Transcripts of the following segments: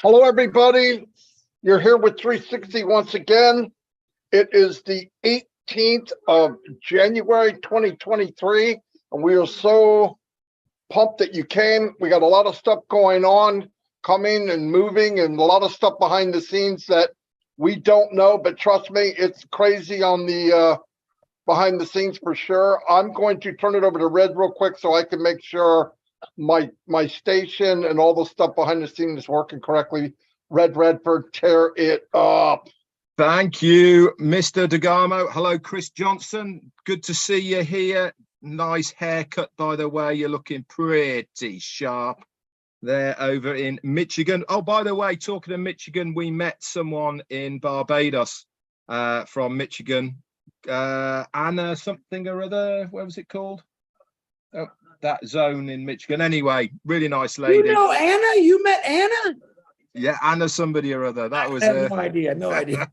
Hello, everybody. You're here with 360 once again. It is the 18th of January, 2023, and we are so pumped that you came. We got a lot of stuff going on, coming and moving, and a lot of stuff behind the scenes that we don't know, but trust me, it's crazy on the behind the scenes for sure. I'm going to turn it over to Red real quick so I can make sure my station and all the stuff behind the scenes is working correctly. Redfern, tear it up. Thank you, Mr. DeGarmo. Hello, Chris Johnson. Good to see you here. Nice haircut, by the way. You're looking pretty sharp there over in Michigan. Oh, by the way, talking of Michigan, we met someone in Barbados from Michigan. Anna something or other. What was it called? Oh, that zone in Michigan. Anyway, really nice lady. You know Anna? You met Anna? Yeah, Anna somebody or other. That was I have no idea. No idea.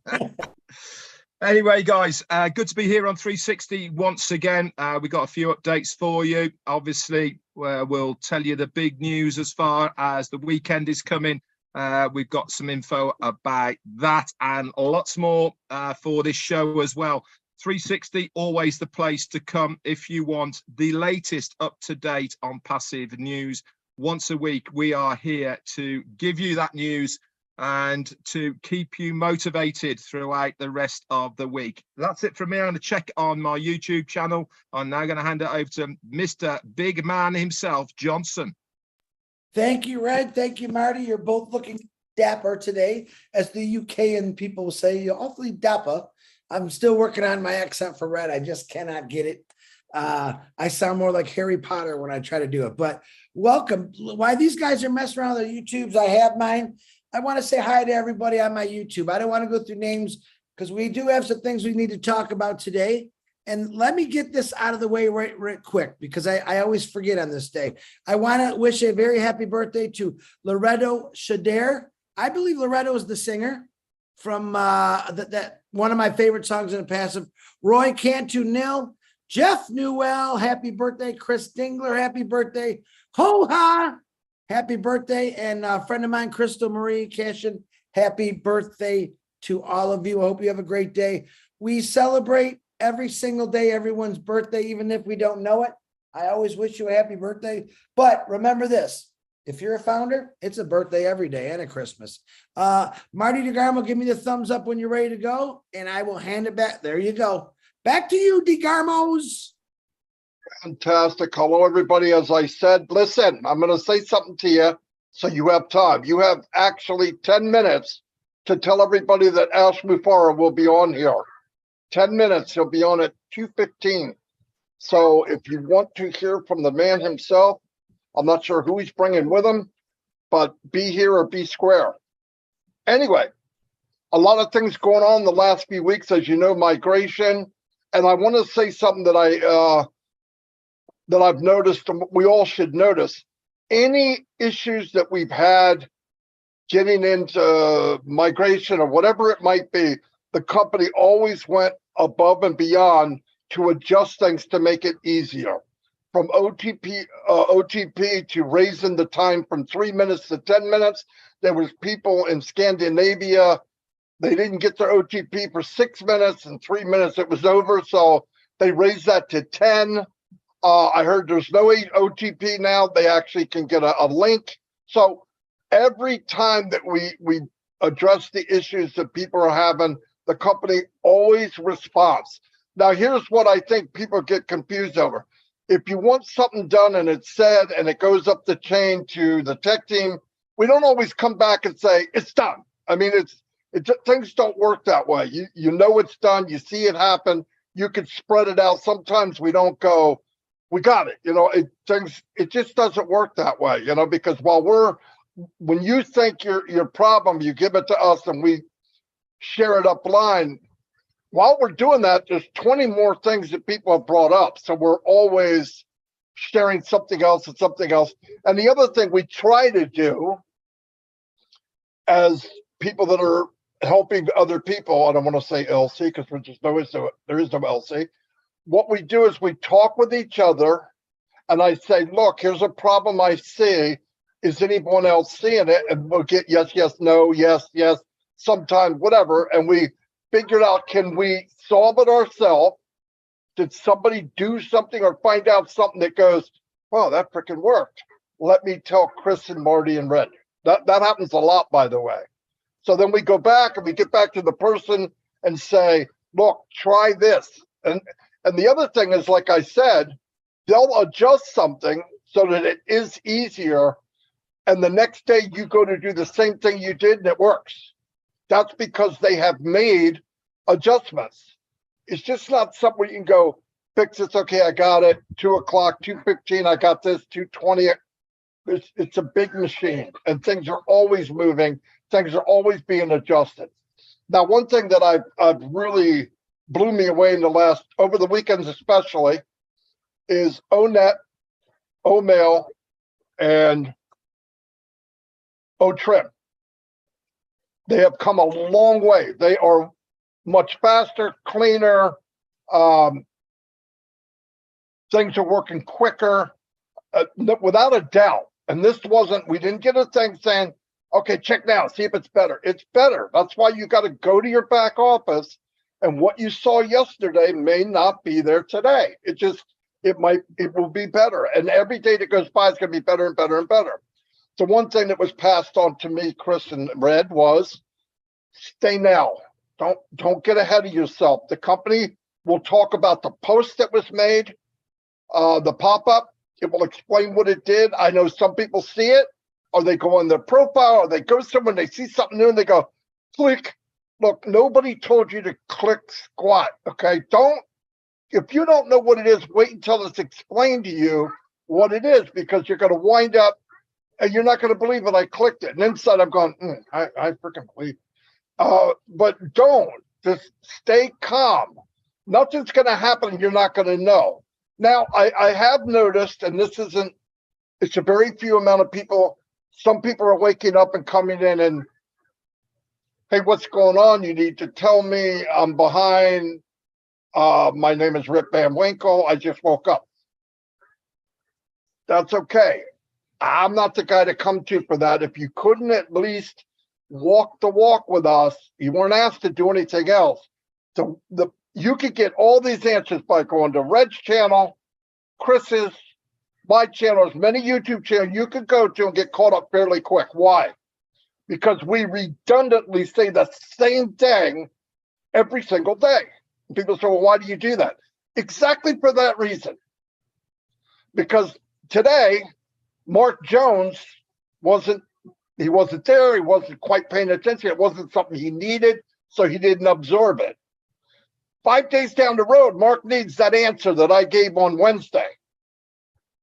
Anyway, guys, good to be here on 360 once again. We got a few updates for you. Obviously, we'll tell you the big news as far as the weekend is coming. We've got some info about that and lots more for this show as well. 360, always the place to come if you want the latest up-to-date on passive news. Once a week, we are here to give you that news and to keep you motivated throughout the rest of the week. That's it from me. I'm going to check on my YouTube channel. I'm now going to hand it over to Mr. Big Man himself, Johnson. Thank you, Red. Thank you, Marty. You're both looking dapper today. As the UK people will say, you're awfully dapper. I'm still working on my accent for Red. I just cannot get it. I sound more like Harry Potter when I try to do it, but welcome. While these guys are messing around with their YouTubes, I have mine. I want to say hi to everybody on my YouTube. I don't want to go through names because we do have some things we need to talk about today. And let me get this out of the way right quick because I always forget on this day. I want to wish a very happy birthday to Loretto Shader. I believe Loretto is the singer from that one of my favorite songs in the past. Roy Cantu Nil. Jeff Newell, happy birthday. Chris Dingler, happy birthday. Ho-ha, happy birthday. And a friend of mine, Crystal Marie Cashin, happy birthday to all of you. I hope you have a great day. We celebrate every single day, everyone's birthday, even if we don't know it. I always wish you a happy birthday. But remember this, if you're a founder, it's a birthday every day and a Christmas. Marty DeGarmo, give me the thumbs up when you're ready to go, and I will hand it back. There you go. Back to you, DeGarmos. Fantastic. Hello, everybody. As I said, listen, I'm going to say something to you so you have time. You have actually 10 minutes to tell everybody that Ash Mufara will be on here. 10 minutes. He'll be on at 2:15. So if you want to hear from the man himself, I'm not sure who he's bringing with him, but be here or be square. Anyway, a lot of things going on the last few weeks, as you know, migration. And I want to say something that I've noticed, and we all should notice. Any issues that we've had getting into migration or whatever it might be, the company always went above and beyond to adjust things to make it easier. From OTP to raising the time from 3 minutes to 10 minutes. There was people in Scandinavia. They didn't get their OTP for 6 minutes, and 3 minutes it was over. So they raised that to 10. I heard there's no OTP now. They actually can get a link. So every time that we address the issues that people are having, the company always responds. Now, here's what I think people get confused over. If you want something done and it's said and it goes up the chain to the tech team, we don't always come back and say it's done. I mean, things don't work that way. You know it's done. You see it happen. You can spread it out. Sometimes we don't go, we got it. You know, it just doesn't work that way. You know, because when you think your problem, you give it to us and we share it up line. While we're doing that, there's 20 more things that people have brought up. So we're always sharing something else and something else. And the other thing we try to do as people that are helping other people, I don't want to say LC because there is no LC. What we do is we talk with each other and I say, look, here's a problem I see. is anyone else seeing it? And we'll get yes, yes, no, yes, yes, sometimes whatever. And we figured out, can we solve it ourselves? Did somebody do something or find out something that goes, wow, that freaking worked? Let me tell Chris and Marty and Red. That happens a lot, by the way. So then we go back and we get back to the person and say, look, try this. And the other thing is, like I said, they'll adjust something so that it is easier. And the next day you go to do the same thing you did and it works. That's because they have made adjustments. It's just not something where you can go, fix this. Okay, I got it. 2 o'clock, 2:15, I got this, 2:20. It's a big machine and things are always moving. Things are always being adjusted. Now, one thing that I've really blew me away in over the weekends especially, is ONET, OMail, and OTrim. They have come a long way. They are much faster, cleaner. Things are working quicker, without a doubt. And this we didn't get a thing saying, okay, check now, see if it's better. It's better. That's why you got to go to your back office. And what you saw yesterday may not be there today. It will be better. And every day that goes by is going to be better and better and better. The one thing that was passed on to me, Chris and Red, was stay now. Don't get ahead of yourself. The company will talk about the post that was made, the pop-up. It will explain what it did. I know some people see it, or they go on their profile, or they go somewhere and they see something new and they go, click. Look, nobody told you to click squat, okay? If you don't know what it is, wait until it's explained to you what it is, because you're going to wind up and you're not going to believe it. I clicked it. And inside I'm going, I freaking believe it. But don't. Just stay calm. Nothing's going to happen. You're not going to know. Now, I have noticed, and it's a very few amount of people. Some people are waking up and coming in and, hey, what's going on? You need to tell me. I'm behind. My name is Rip Van Winkle. I just woke up. That's okay. I'm not the guy to come to for that. If you couldn't at least walk the walk with us, you weren't asked to do anything else. So you could get all these answers by going to Red's channel, Chris's, my channel, as many YouTube channels you could go to and get caught up fairly quick. Why? Because we redundantly say the same thing every single day. People say, well, why do you do that? Exactly for that reason. Because today, Mark Jones wasn't there. He wasn't quite paying attention. It wasn't something he needed, so he didn't absorb it. 5 days down the road, Mark needs that answer that I gave on Wednesday.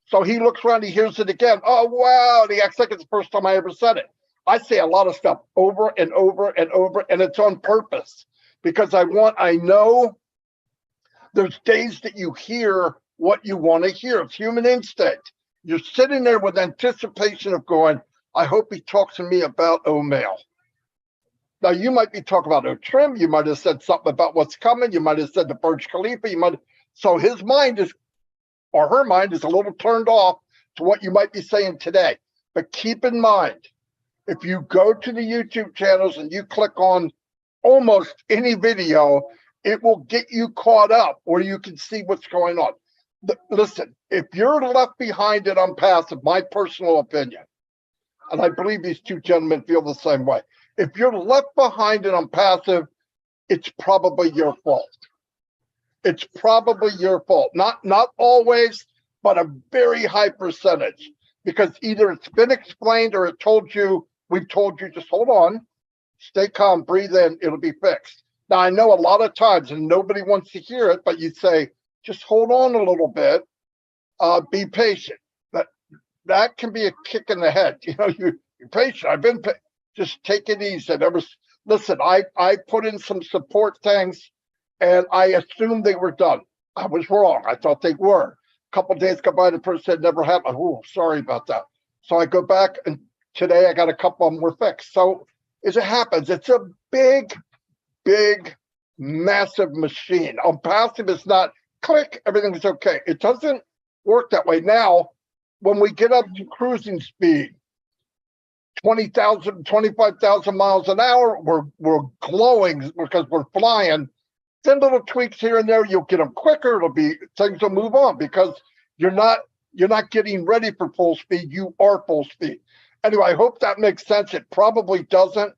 So he looks around, he hears it again. Oh, wow. And he acts like it's the first time I ever said it. I say a lot of stuff over and over and over, and it's on purpose because I know there's days that you hear what you want to hear. It's human instinct. You're sitting there with anticipation of going, I hope he talks to me about OMail. Now, you might be talking about OTrim. You might have said something about what's coming. You might have said the Burj Khalifa. So his mind or her mind is a little turned off to what you might be saying today. But keep in mind, if you go to the YouTube channels and you click on almost any video, it will get you caught up where you can see what's going on. Listen, if you're left behind and unpassive, my personal opinion, and I believe these two gentlemen feel the same way. If you're left behind and unpassive, it's probably your fault. It's probably your fault. Not always, but a very high percentage. Because either it's been explained or we've told you, just hold on, stay calm, breathe in, it'll be fixed. Now, I know a lot of times, and nobody wants to hear it, but you say, just hold on a little bit, be patient. That can be a kick in the head. You're patient. I've been just take it easy. Listen, I put in some support things, and I assumed they were done. I was wrong. I thought they were. A couple of days go by, the person said never happened. Oh, sorry about that. So I go back, and today I got a couple of them were fixed. So as it happens, it's a big, massive machine. On passive, it's not click, everything's okay. It doesn't work that way. Now, when we get up to cruising speed, 20,000, 25,000 miles an hour. We're glowing because we're flying. Then little tweaks here and there, you'll get them quicker. Things will move on because you're not getting ready for full speed. You are full speed. Anyway, I hope that makes sense. It probably doesn't.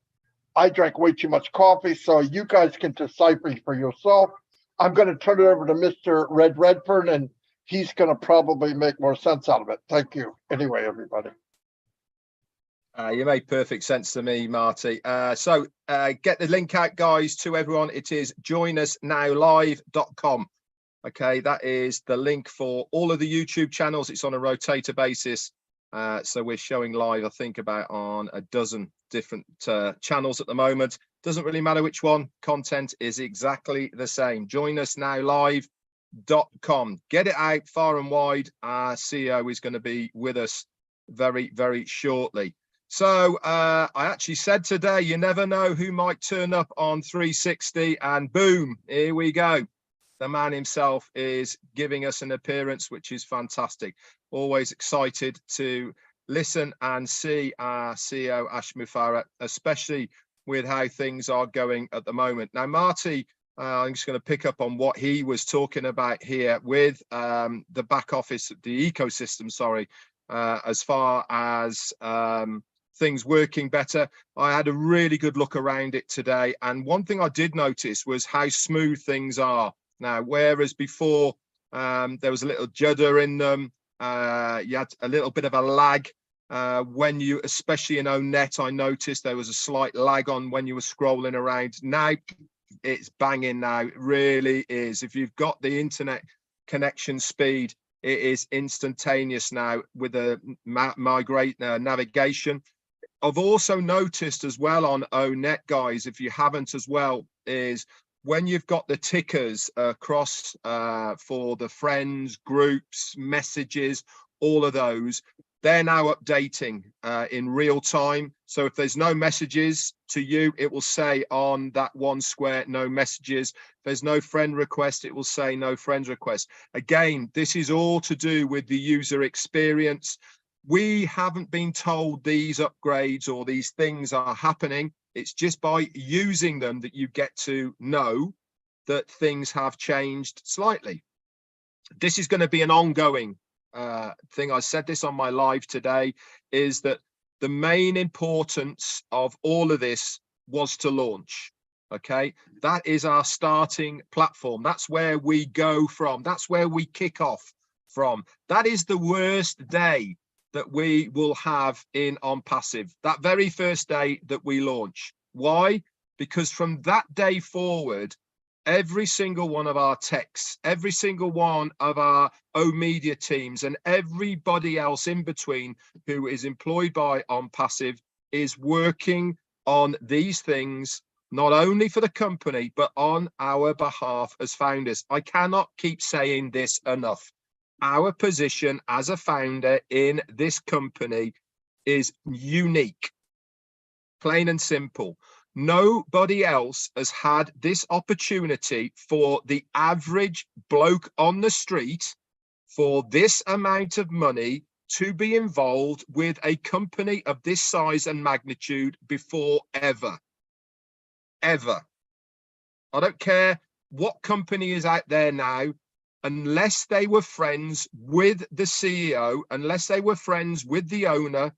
I drank way too much coffee, so you guys can decipher for yourself. I'm going to turn it over to Mr. Redfern, and he's going to probably make more sense out of it. Thank you. Anyway, everybody. You made perfect sense to me, Marty. So get the link out, guys, to everyone. It is joinusnowlive.com. Okay, that is the link for all of the YouTube channels. It's on a rotator basis. So we're showing live, I think, about on a dozen different channels at the moment. Doesn't really matter which one. Content is exactly the same. joinusnowlive.com. Get it out far and wide. Our CEO is going to be with us very, very shortly. So I actually said today, you never know who might turn up on 360, and boom, here we go. The man himself is giving us an appearance, which is fantastic. Always excited to listen and see our CEO, Ash Mufareh, especially with how things are going at the moment. Now, Marty, I'm just going to pick up on what he was talking about here with the back office, the ecosystem, sorry, as far as things working better. I had a really good look around it today. And one thing I did notice was how smooth things are. Now, whereas before there was a little judder in them, you had a little bit of a lag when you, especially in ONET, I noticed there was a slight lag on when you were scrolling around. Now it's banging now, it really is. If you've got the internet connection speed, it is instantaneous now with the navigation. I've also noticed as well on ONET, guys, if you haven't as well, is when you've got the tickers across for the friends, groups, messages, all of those, they're now updating in real time. So if there's no messages to you, it will say on that one square, no messages. If there's no friend request, it will say no friends request. Again, this is all to do with the user experience. We haven't been told these upgrades or these things are happening. It's just by using them that you get to know that things have changed slightly. This is going to be an ongoing thing. I said this on my live today, is that the main importance of all of this was to launch. Okay, that is our starting platform. That's where we go from. That's where we kick off from. That is the worst day that we will have in on passive, that very first day that we launch. Why? Because from that day forward, every single one of our techs, every single one of our media teams, and everybody else in between who is employed by on passive is working on these things, not only for the company, but on our behalf as founders. I cannot keep saying this enough. Our position as a founder in this company is unique, plain and simple. Nobody else has had this opportunity for the average bloke on the street for this amount of money to be involved with a company of this size and magnitude before ever. Ever. I don't care what company is out there now, unless they were friends with the CEO, unless they were friends with the owner,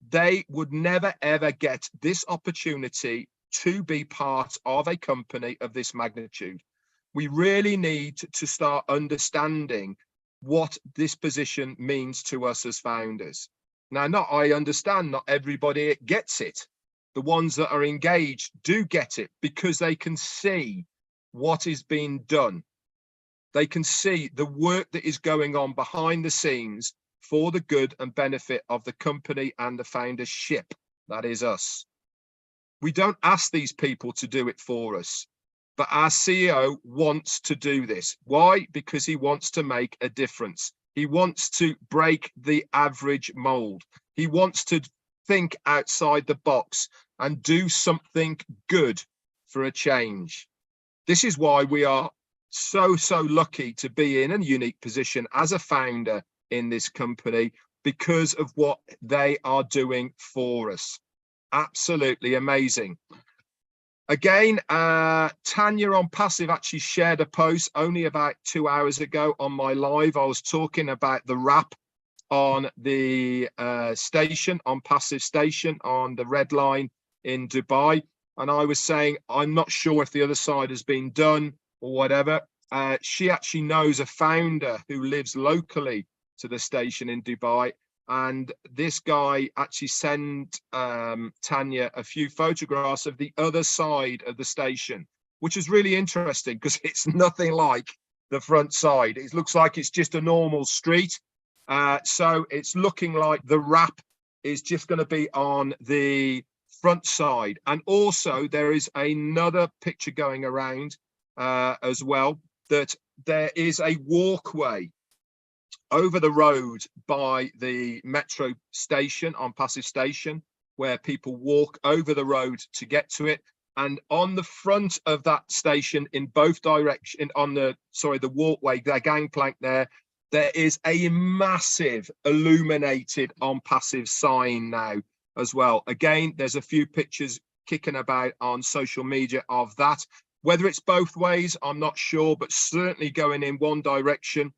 they would never, ever get this opportunity to be part of a company of this magnitude. We really need to start understanding what this position means to us as founders. Now, I understand not everybody gets it. The ones that are engaged do get it because they can see what is being done. They can see the work that is going on behind the scenes for the good and benefit of the company and the foundership. That is us. We don't ask these people to do it for us, but our CEO wants to do this. Why? Because he wants to make a difference. He wants to break the average mold. He wants to think outside the box and do something good for a change. This is why we are so lucky to be in a unique position as a founder in this company, because of what they are doing for us. Absolutely amazing. Again, Tanya on Passive actually shared a post only about 2 hours ago on my live. I was talking about the wrap on the station, on Passive Station, on the Red Line in Dubai. And I was saying, I'm not sure if the other side has been done or whatever. She actually knows a founder who lives locally to the station in Dubai. And this guy actually sent Tanya a few photographs of the other side of the station, which is really interesting because it's nothing like the front side. It looks like it's just a normal street. So it's looking like the wrap is just going to be on the front side. And also there is another picture going around as well, that there is a walkway over the road by the metro station on Passive Station, where people walk over the road to get to it. And on the front of that station, in both directions, on the walkway, the gangplank there is a massive illuminated on Passive sign now as well. Again, there's a few pictures kicking about on social media of that. Whether it's both ways, I'm not sure, but certainly going in one direction.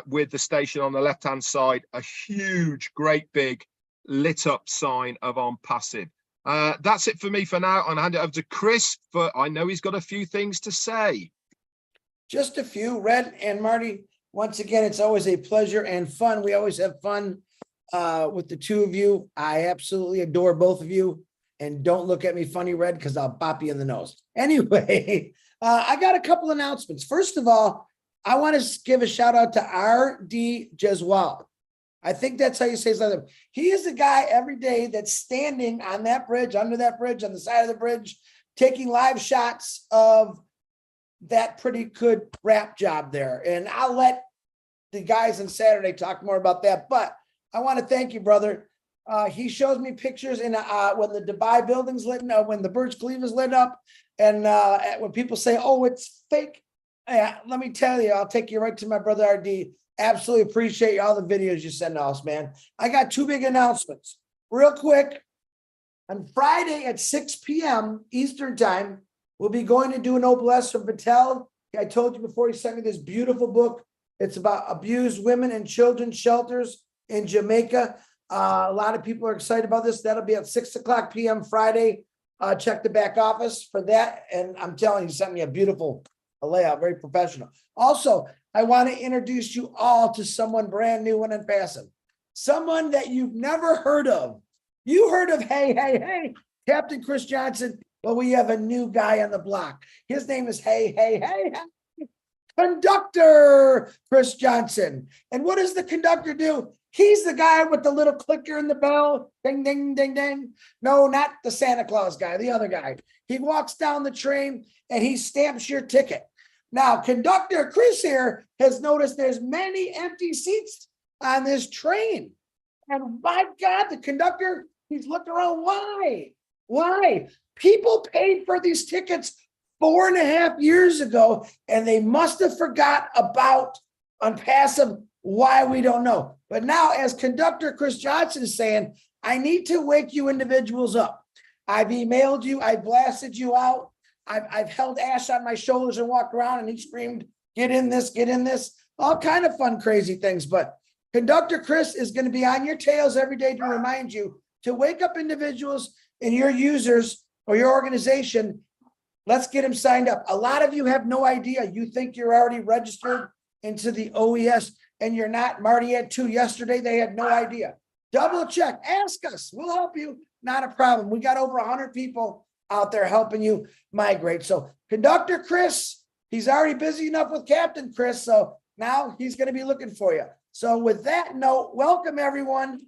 With the station on the left-hand side, a huge, great big lit up sign of on Passive. That's it for me for now. I'll hand it over to Chris, but I know he's got a few things to say. Just a few. Red and Marty, once again, it's always a pleasure and fun. We always have fun with the two of you. I absolutely adore both of you. And don't look at me funny, Red, because I'll bop you in the nose. Anyway, I got a couple announcements. First of all, I want to give a shout out to R.D. Jeswal. I think that's how you say his name. He is the guy every day that's standing on that bridge, under that bridge, on the side of the bridge, taking live shots of that pretty good rap job there. And I'll let the guys on Saturday talk more about that. But I want to thank you, brother. He shows me pictures in when the Dubai building's lit up, when the Burj Khalifa's lit up, and when people say, "Oh, it's fake." Yeah, let me tell you, I'll take you right to my brother RD. Absolutely appreciate all the videos you send us, man. I got two big announcements. Real quick, on Friday at 6 p.m. Eastern time, we'll be going to do an OBLS from Patel. I told you before, he sent me this beautiful book. It's about abused women and children's shelters in Jamaica. A lot of people are excited about this. That'll be at 6 o'clock p.m. Friday. Check the back office for that. And I'm telling you, he sent me a beautiful layout, very professional. Also, I want to introduce you all to someone brand new and passive. Someone that you've never heard of. You heard of Hey, Captain Chris Johnson. Well, we have a new guy on the block. His name is Hey, Conductor Chris Johnson. And what does the conductor do? He's the guy with the little clicker in the bell. Ding, ding, ding, ding. No, not the Santa Claus guy, the other guy. He walks down the train and he stamps your ticket. Now, Conductor Chris here has noticed there's many empty seats on this train. And my God, the conductor, he's looking around. Why? Why? People paid for these tickets 4.5 years ago, and they must have forgot about on passive. Why, we don't know. But now, as Conductor Chris Johnson is saying, I need to wake you individuals up. I've emailed you. I blasted you out. I've held Ash on my shoulders and walked around, and he screamed, get in this, all kind of fun, crazy things. But Conductor Chris is going to be on your tails every day to remind you to wake up individuals and your users or your organization. Let's get them signed up. A lot of you have no idea. You think you're already registered into the OES, and you're not. Marty had 2 yesterday. They had no idea. Double check. Ask us. We'll help you. Not a problem. We got over 100 people out there helping you migrate. So Conductor Chris, he's already busy enough with Captain Chris. So now he's going to be looking for you. So with that note, welcome everyone.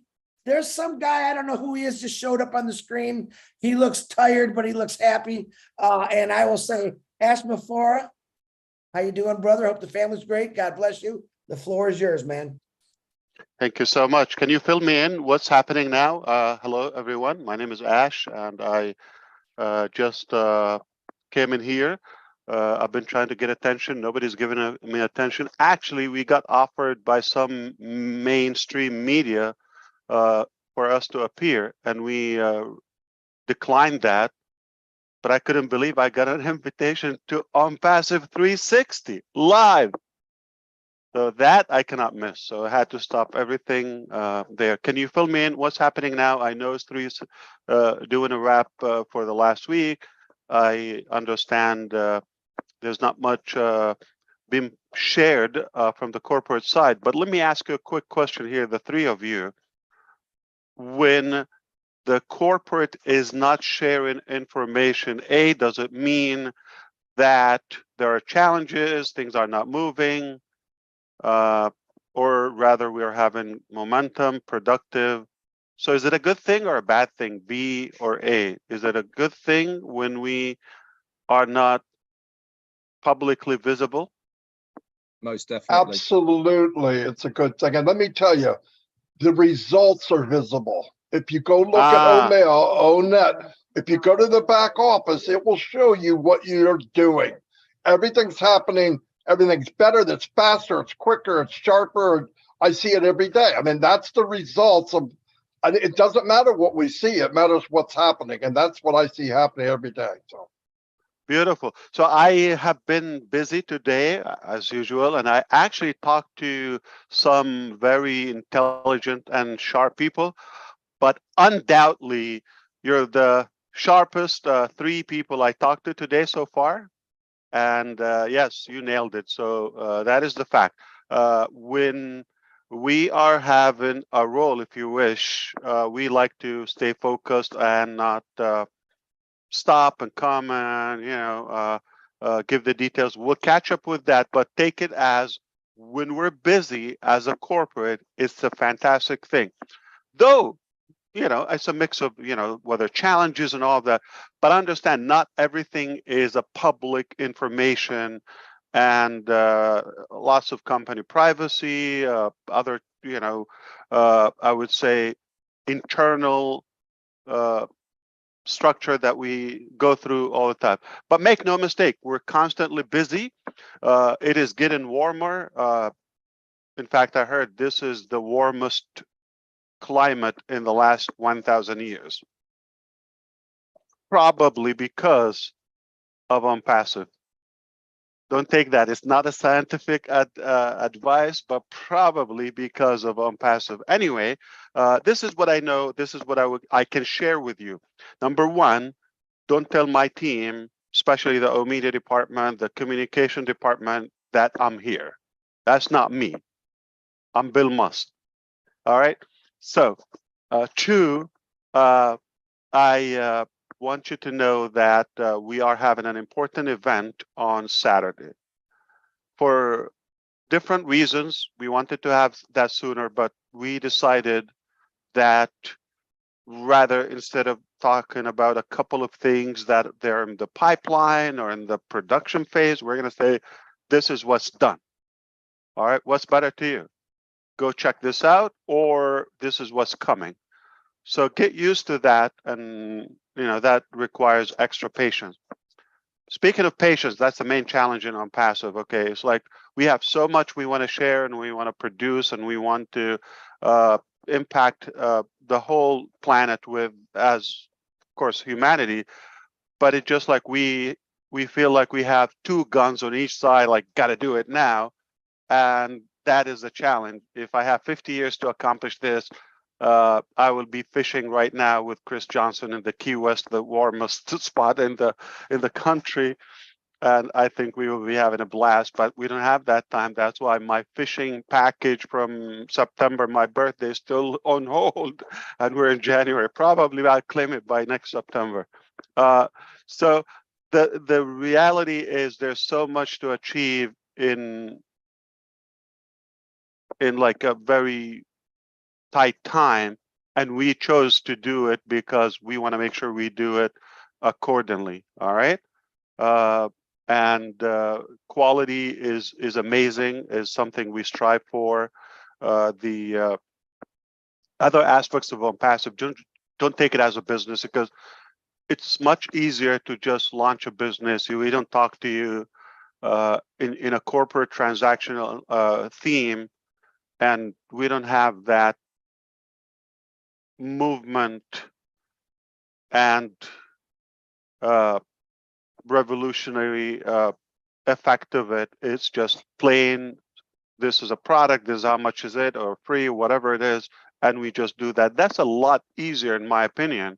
There's some guy, I don't know who he is, just showed up on the screen. He looks tired, but he looks happy. And I will say, Ash Mafora, how you doing, brother? Hope the family's great. God bless you. The floor is yours, man. Thank you so much. Can you fill me in? What's happening now? Hello, everyone. My name is Ash, and I just came in here. I've been trying to get attention. Nobody's given me attention. Actually, we got offered by some mainstream media for us to appear, and we declined that. But I couldn't believe I got an invitation to On Passive 360 live. So that I cannot miss. So I had to stop everything there. Can you fill me in? What's happening now? I know it's doing a wrap for the last week. I understand there's not much being shared from the corporate side. But let me ask you a quick question here, the three of you. When the corporate is not sharing information, A, does it mean that there are challenges, things are not moving, or rather we are having momentum, productive? So is it a good thing or a bad thing, B or A? Is it a good thing when we are not publicly visible? Most definitely. Absolutely, it's a good thing. And let me tell you, the results are visible. If you go look at OMail, ONet, if you go to the back office, it will show you what you're doing. Everything's happening. Everything's better. That's faster. It's quicker. It's sharper. I see it every day. I mean, that's the results of. And it doesn't matter what we see. It matters what's happening, and that's what I see happening every day. So. Beautiful. So I have been busy today, as usual, and I actually talked to some very intelligent and sharp people, but undoubtedly, you're the sharpest three people I talked to today so far. And yes, you nailed it. So that is the fact. When we are having a role, if you wish, we like to stay focused and not stop and comment, give the details. We'll catch up with that, but take it as when we're busy as a corporate, it's a fantastic thing. Though, it's a mix of, whether challenges and all of that, but understand not everything is a public information and lots of company privacy, other, I would say internal structure that we go through all the time. But make no mistake, we're constantly busy. It is getting warmer. In fact, I heard this is the warmest climate in the last 1,000 years. Probably because of OnPassive. Don't take that. It's not a scientific advice, but probably because of OnPassive. Anyway, this is what I know. This is what I can share with you. Number one, don't tell my team, especially the media department, the communication department, that I'm here. That's not me. I'm Bill Musk. All right. So, two, I want you to know that we are having an important event on Saturday. For different reasons, we wanted to have that sooner, but we decided that rather, instead of talking about a couple of things that they're in the pipeline or in the production phase, we're going to say, this is what's done. All right, what's better to you? Go check this out, or this is what's coming. So get used to that, and that requires extra patience. Speaking of patience, that's the main challenge in OnPassive. Okay, it's like we have so much we want to share and we want to produce and we want to impact the whole planet with, as of course, humanity. But it's just like we feel like we have two guns on each side, like got to do it now, and that is a challenge. If I have 50 years to accomplish this, I will be fishing right now with Chris Johnson in the Key West, the warmest spot in the country, and I think we will be having a blast. But we don't have that time. That's why my fishing package from September, my birthday, is still on hold, and we're in January. Probably I'll claim it by next September. So the reality is there's so much to achieve in like a very tight time, and we chose to do it because we want to make sure we do it accordingly. All right. And quality is amazing, is something we strive for. The other aspects of OnPassive, don't take it as a business, because it's much easier to just launch a business. We don't talk to you in a corporate transactional theme, and we don't have that movement and revolutionary effect of it. It's just plain, this is a product, this is how much is it, or free, whatever it is, and we just do that. That's a lot easier, in my opinion.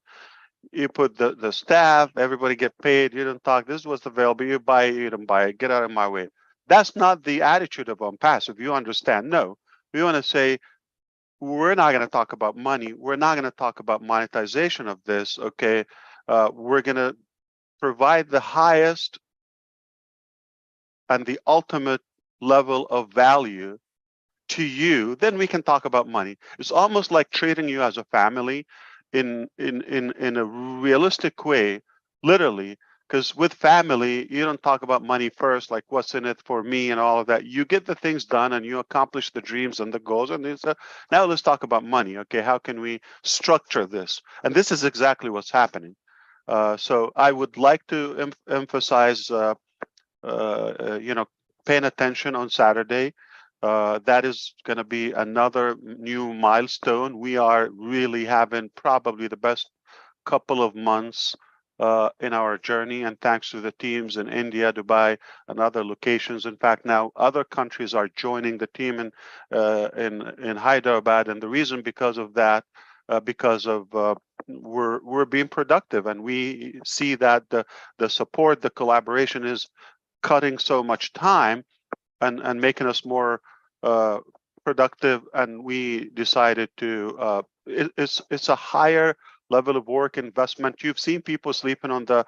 You put the staff, everybody get paid, you don't talk, this was available, you buy it, you don't buy it, get out of my way. That's not the attitude of OnPassive, you understand. No, we want to say, we're not going to talk about money, we're not going to talk about monetization of this, okay? We're going to provide the highest and the ultimate level of value to you, then we can talk about money. It's almost like treating you as a family in a realistic way, literally, because with family, you don't talk about money first, like what's in it for me and all of that. You get the things done and you accomplish the dreams and the goals. And it's now let's talk about money. Okay, how can we structure this? And this is exactly what's happening. So I would like to emphasize, paying attention on Saturday. That is going to be another new milestone. We are really having probably the best couple of months in our journey, and thanks to the teams in India, Dubai, and other locations. In fact, now other countries are joining the team in Hyderabad, and the reason because of that, because of we're being productive, and we see that the support, the collaboration is cutting so much time and making us more productive, and we decided to it's a higher level of work investment. You've seen people sleeping on the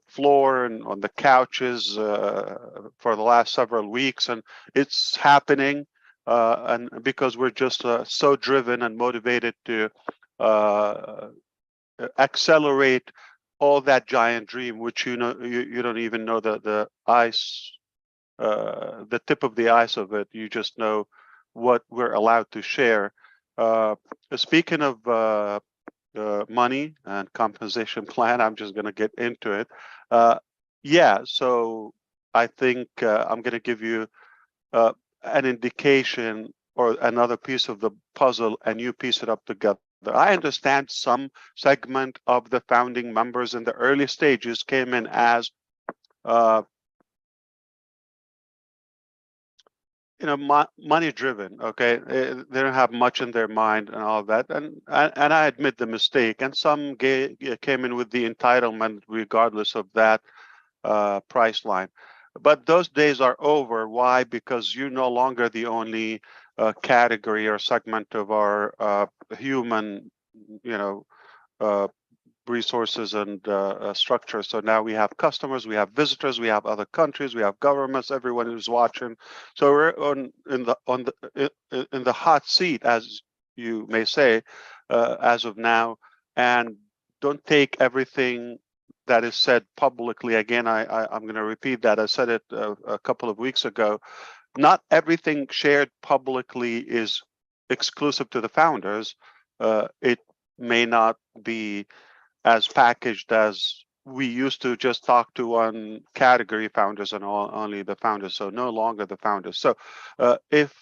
floor and on the couches for the last several weeks, and it's happening, and because we're just so driven and motivated to accelerate all that giant dream, which you don't even know the ice, the tip of the ice of it. You just know what we're allowed to share. Speaking of money and compensation plan, I'm just going to get into it. Yeah, so I think I'm going to give you an indication or another piece of the puzzle, and you piece it up together. I understand some segment of the founding members in the early stages came in as money driven. Okay, they don't have much in their mind and all of that, and I admit the mistake. And some came in with the entitlement, regardless of that price line. But those days are over. Why? Because you're no longer the only category or segment of our human, resources and structure. So now we have customers, we have visitors, we have other countries, we have governments, everyone who's watching. So we're in the hot seat, as you may say, as of now. And don't take everything that is said publicly. Again, I'm going to repeat that. I said it a couple of weeks ago. Not everything shared publicly is exclusive to the founders. It may not be as packaged as we used to just talk to one category founders and only the founders. So no longer the founders. So if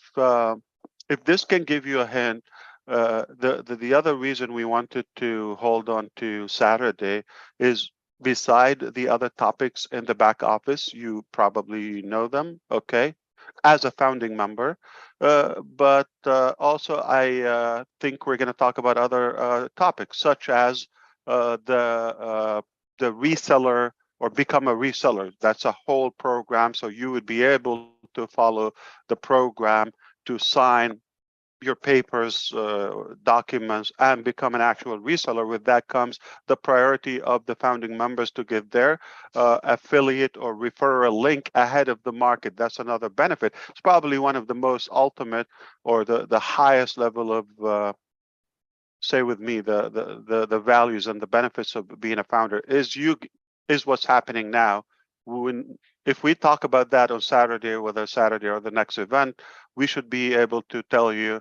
this can give you a hint, the other reason we wanted to hold on to Saturday is, beside the other topics in the back office, you probably know them, okay, as a founding member. But also I think we're going to talk about other topics, such as the reseller or become a reseller. That's a whole program. So you would be able to follow the program to sign your papers, documents, and become an actual reseller. With that comes the priority of the founding members to give their affiliate or referral link ahead of the market. That's another benefit. It's probably one of the most ultimate or the highest level of say with me, the values and the benefits of being a founder is what's happening now. If we talk about that on Saturday, whether Saturday or the next event, we should be able to tell you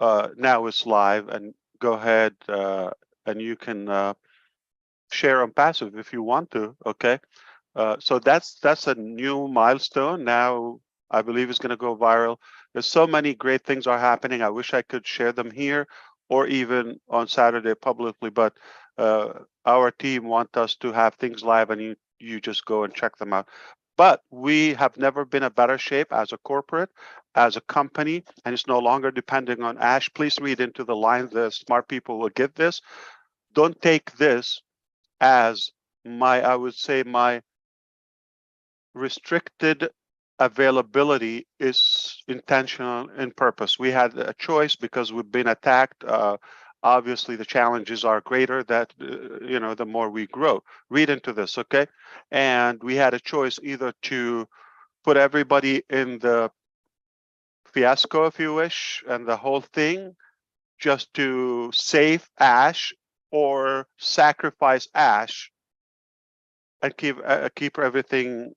now it's live, and go ahead and you can share on passive if you want to. Okay, so that's a new milestone. Now I believe it's going to go viral. There's so many great things are happening. I wish I could share them here or even on Saturday publicly, but our team want us to have things live, and you just go and check them out. But we have never been in better shape as a corporate, as a company, and it's no longer depending on Ash. Please read into the lines. The smart people will get this. Don't take this as I would say my restricted availability is intentional in purpose. We had a choice because we've been attacked. Obviously, the challenges are greater that, the more we grow. Read into this, okay? And we had a choice either to put everybody in the fiasco, if you wish, and the whole thing just to save Ash, or sacrifice Ash and keep everything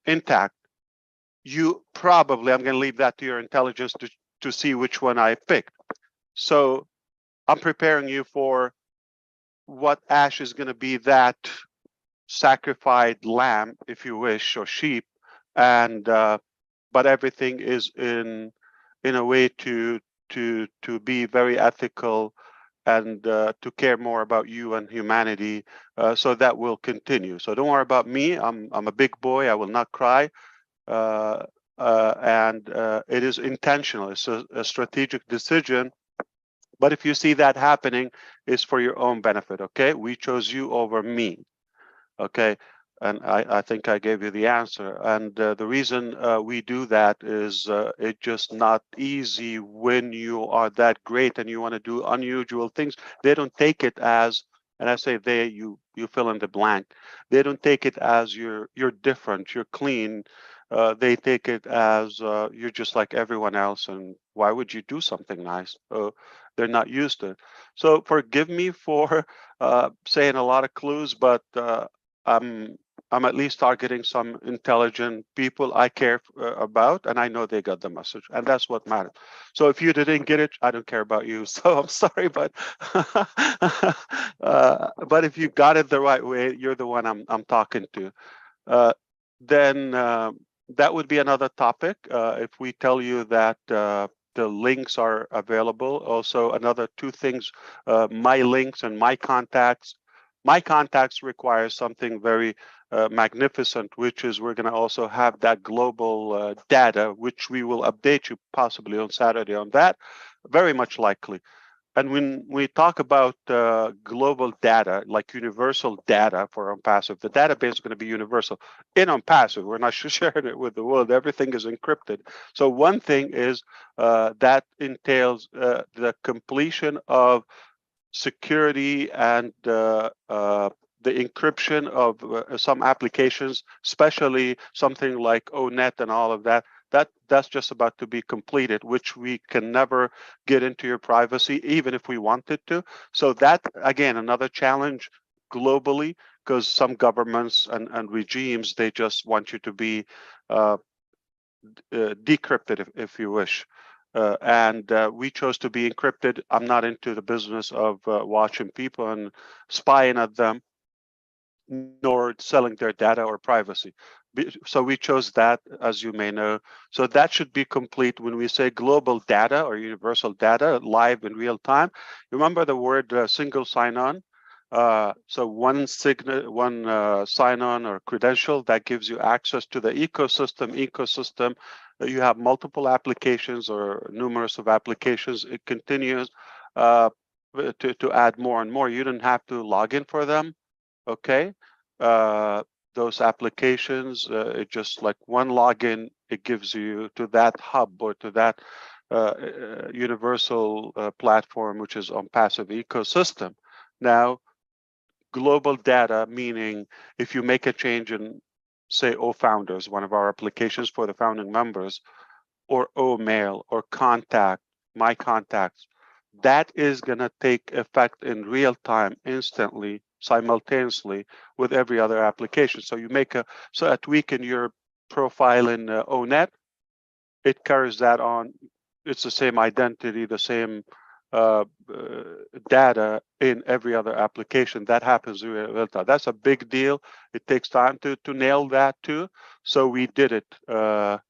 intact. You probably, I'm going to leave that to your intelligence to see which one I picked. So I'm preparing you for what Ash is going to be, that sacrificed lamb, if you wish, or sheep, and but everything is in a way to be very ethical and to care more about you and humanity. So that will continue. So don't worry about me. I'm a big boy. I will not cry. And it is intentional. It's a strategic decision. But if you see that happening, it's for your own benefit. Okay, we chose you over me. Okay, and I think I gave you the answer. And the reason we do that is it's just not easy when you are that great and you want to do unusual things. They don't take it as, and I say they, you fill in the blank. They don't take it as you're different, you're clean. They take it as you're just like everyone else, and why would you do something nice? They're not used to it. So forgive me for saying a lot of clues, but I'm at least targeting some intelligent people I care about, and I know they got the message, and that's what matters. So if you didn't get it, I don't care about you. So I'm sorry, but but if you got it the right way, you're the one I'm talking to. Then that would be another topic. If we tell you that the links are available. Also, another two things, my links and my contacts. My contacts require something very magnificent, which is we're going to also have that global data, which we will update you possibly on Saturday on that, very much likely. And when we talk about global data, like universal data for OnPassive, the database is going to be universal. In OnPassive, we're not sharing it with the world. Everything is encrypted. So one thing is that entails the completion of security and the encryption of some applications, especially something like ONet and all of that. That's just about to be completed, which we can never get into your privacy, even if we wanted to. So that, again, another challenge globally, because some governments and regimes, they just want you to be decrypted, if you wish. And we chose to be encrypted. I'm not into the business of watching people and spying at them, nor selling their data or privacy. So we chose that, as you may know. So that should be complete when we say global data or universal data live in real time. Remember the word single sign-on. So one sign-on or credential that gives you access to the ecosystem. You have multiple applications or numerous of applications. It continues to add more and more. You don't have to log in for them. Okay, those applications, it just like one login, it gives you to that hub or to that universal platform, which is OnPassive ecosystem. Now, global data, meaning if you make a change in, say, founders, one of our applications for the founding members, or mail or contact, my contacts, that is going to take effect in real time, instantly, simultaneously with every other application. So you make a tweak in your profile in ONet, it carries that on. It's the same identity, the same data in every other application. That happens in real time. That's a big deal. It takes time to nail that too. So we did it,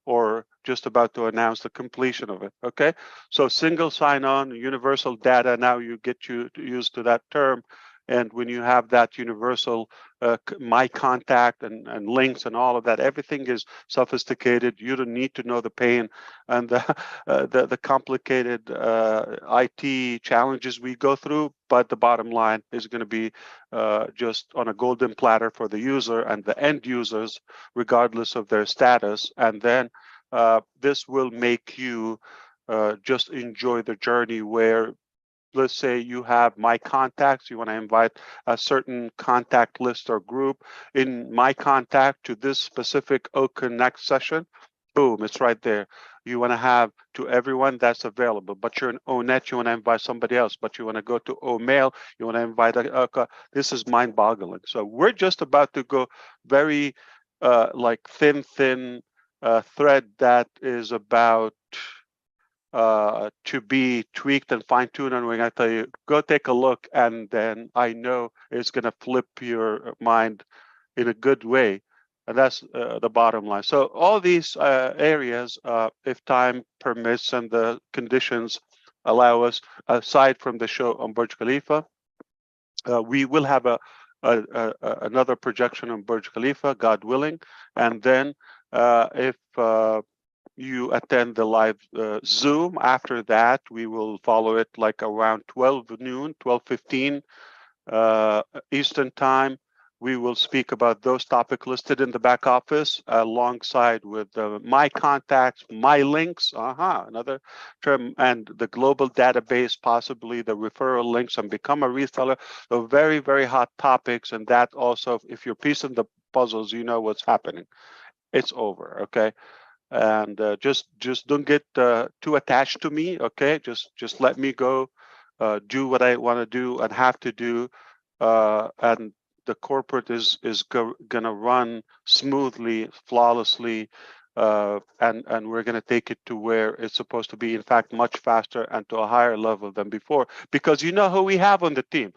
or just about to announce the completion of it. Okay, so single sign-on, universal data. Now you get used to that term. And when you have that universal my contact and links and all of that, everything is sophisticated. You don't need to know the pain and the complicated IT challenges we go through. But the bottom line is going to be just on a golden platter for the user and the end users, regardless of their status. And then this will make you just enjoy the journey where, let's say you have my contacts, you want to invite a certain contact list or group in my contact to this specific OConnect session. Boom, it's right there. You want to have to everyone that's available, but you're in ONET, you want to invite somebody else, but you want to go to OMail, you want to invite this is mind boggling. So we're just about to go very like thin thread that is about to be tweaked and fine-tuned, and we're going to tell you, go take a look, and then I know it's going to flip your mind in a good way. And that's the bottom line. So all these areas, if time permits and the conditions allow us, aside from the show on Burj Khalifa, we will have another projection on Burj Khalifa, God willing. And then if you attend the live Zoom, after that, we will follow it like around 12 noon, 12:15 Eastern time. We will speak about those topics listed in the back office alongside with my contacts, my links, another term, and the global database, possibly the referral links, and become a reseller. So very, very hot topics. And that also, if you're piecing the puzzles, you know what's happening. It's over, okay? And just don't get too attached to me, okay? Just let me go, do what I want to do and have to do, and the corporate is gonna run smoothly, flawlessly, and we're gonna take it to where it's supposed to be. In fact, much faster and to a higher level than before, because you know who we have on the team.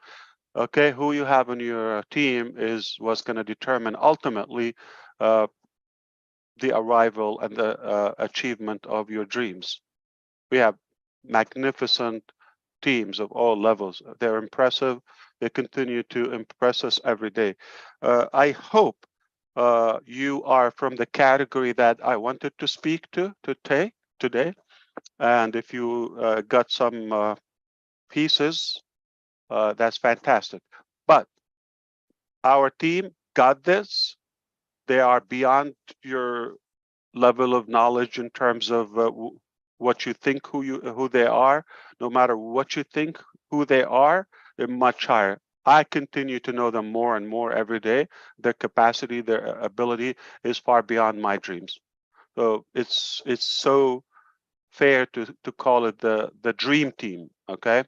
Okay, who you have on your team is what's going to determine ultimately the arrival and the achievement of your dreams. We have magnificent teams of all levels. They're impressive. They continue to impress us every day. I hope you are from the category that I wanted to speak to today. And if you got some pieces, that's fantastic. But our team got this. They are beyond your level of knowledge in terms of what you think who they are. No matter what you think who they are, they're much higher. I continue to know them more and more every day. Their capacity, their ability is far beyond my dreams. So it's so fair to call it the dream team, okay?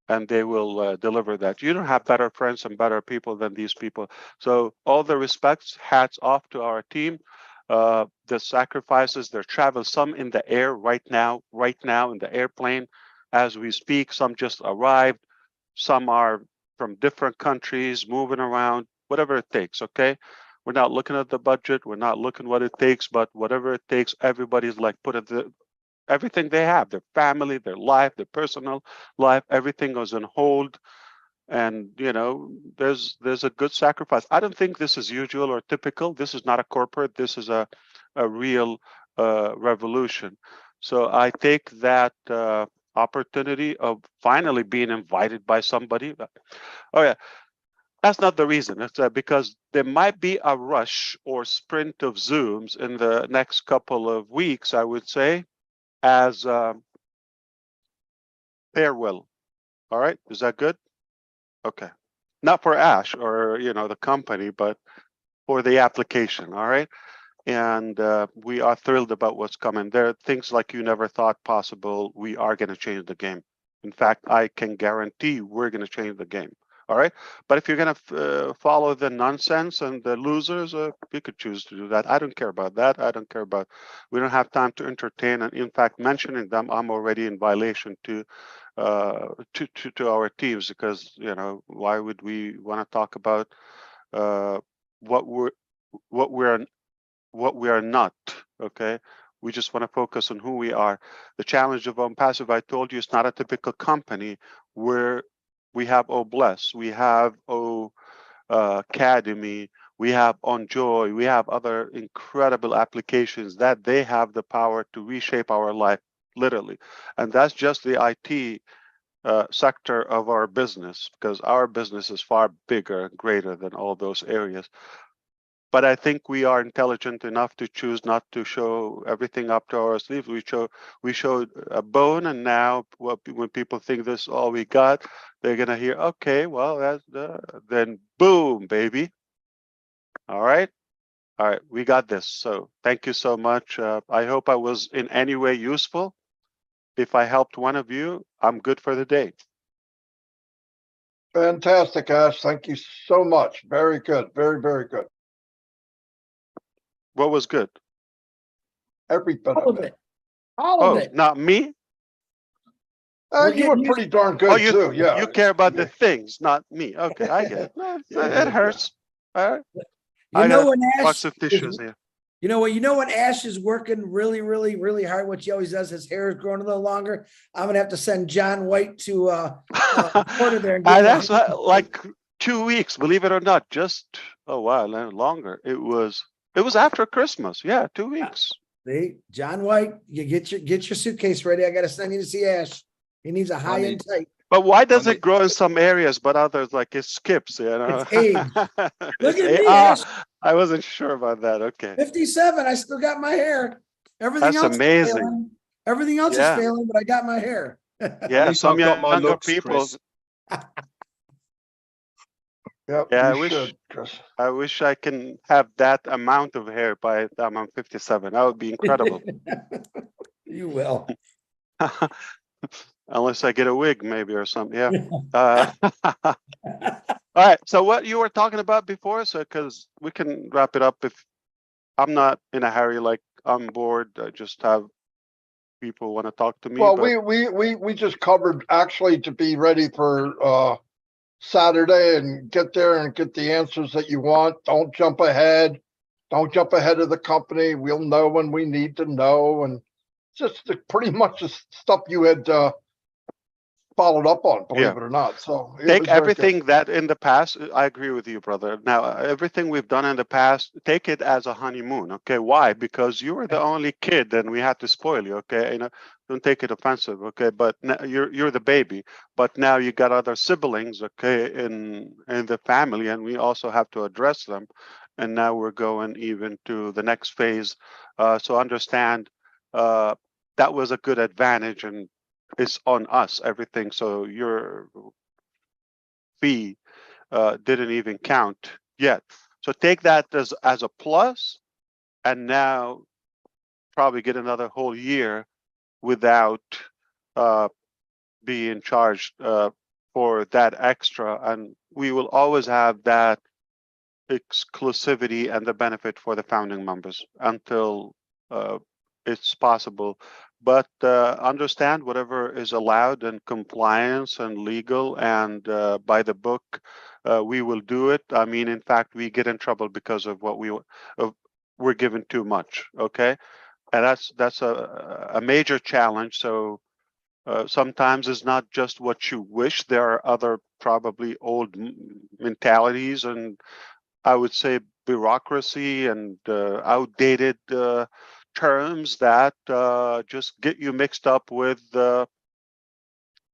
And they will deliver that. You don't have better friends and better people than these people. So all the respects, hats off to our team. The sacrifices, their travel, some in the air right now in the airplane as we speak. Some just arrived. Some are from different countries, moving around, whatever it takes, okay? We're not looking at the budget. We're not looking what it takes, but whatever it takes, everybody's like put it everything they have, their family, their life, their personal life, everything goes on hold. And there's a good sacrifice. I don't think this is usual or typical. This is not a corporate. This is a real revolution. So I take that opportunity of finally being invited by somebody. Oh yeah, that's not the reason. It's because there might be a rush or sprint of Zooms in the next couple of weeks, I would say, as farewell. All right, is that good? Okay, not for Ash or the company, but for the application. All right, and we are thrilled about what's coming. There are things like you never thought possible. We are going to change the game. In fact, I can guarantee we're going to change the game. All right, but if you're going to follow the nonsense and the losers, you could choose to do that. I don't care about that. I don't care about. We don't have time to entertain, and in fact, mentioning them, I'm already in violation to to our teams, because why would we want to talk about what we are not? Okay, we just want to focus on who we are. The challenge of OnPassive, I told you, it's not a typical company where we have Bless, we have Academy, we have OnJoy, we have other incredible applications that they have the power to reshape our life, literally. And that's just the IT sector of our business, because our business is far bigger and greater than all those areas. But I think we are intelligent enough to choose not to show everything up to our sleeves. We showed a bone, and now when people think this is all we got, they're gonna hear, okay, well, that's then boom, baby. All right, we got this. So thank you so much. I hope I was in any way useful. If I helped one of you, I'm good for the day. Fantastic, Ash. Thank you so much. Very good. Very, very good. What was good? Every bit All of of it. it. All of Oh, it. not me? We're You were getting pretty darn Oh, good too. Yeah. you care about the things, not me. Okay, I get it. No, Yeah, it hurts. All right. You know when Box Ash of tissues here. You know when Ash is working really, really, really hard, what he always does, his hair is growing a little longer. I'm gonna have to send John White to Florida there and give him That's like 2 weeks, believe it or not. Just longer. It was after Christmas. Yeah, 2 weeks. See, John White, you get your suitcase ready. I gotta send you to see Ash. He needs a high end type. But why does it grow in some areas, but others like it skips? It's age. Look It's at me, Ash. I wasn't sure about that. Okay, 57. I still got my hair. Everything that's else is amazing. failing. Everything else is Yeah, failing, but I got my hair. yeah. least Some I've got my younger looks, people. Chris. Yep. Yeah, You should, Chris. I wish I can have that amount of hair by the time I'm 57. That would be incredible. You will. Unless I get a wig, maybe, or something. Yeah. All right. So what you were talking about before, so because we can wrap it up. If I'm not in a hurry, like I'm bored, I just have people want to talk to me. Well, but we just covered actually to be ready for Saturday and get there and get the answers that you want. Don't jump ahead. Don't jump ahead of the company. We'll know when we need to know, and just pretty much the stuff you had followed up on, believe Yeah. it or not. So it take was very good. everything that in the past. I agree with you, brother. Now, everything we've done in the past, take it as a honeymoon. Okay, why? Because you were the only kid, and we had to spoil you. Okay, don't take it offensive. Okay, but you're the baby. But now you got other siblings. Okay, in the family, and we also have to address them. And now we're going even to the next phase. So understand that was a good advantage, and it's on us, everything. So your fee didn't even count yet. So take that as a plus, and now probably get another whole year without being charged for that extra. And we will always have that exclusivity and the benefit for the founding members until it's possible. But understand whatever is allowed in compliance and legal and by the book, we will do it. I mean, in fact, we get in trouble because of what we're given too much. Okay, and that's a major challenge. So sometimes it's not just what you wish. There are other probably old mentalities and I would say bureaucracy and outdated terms that just get you mixed up with. I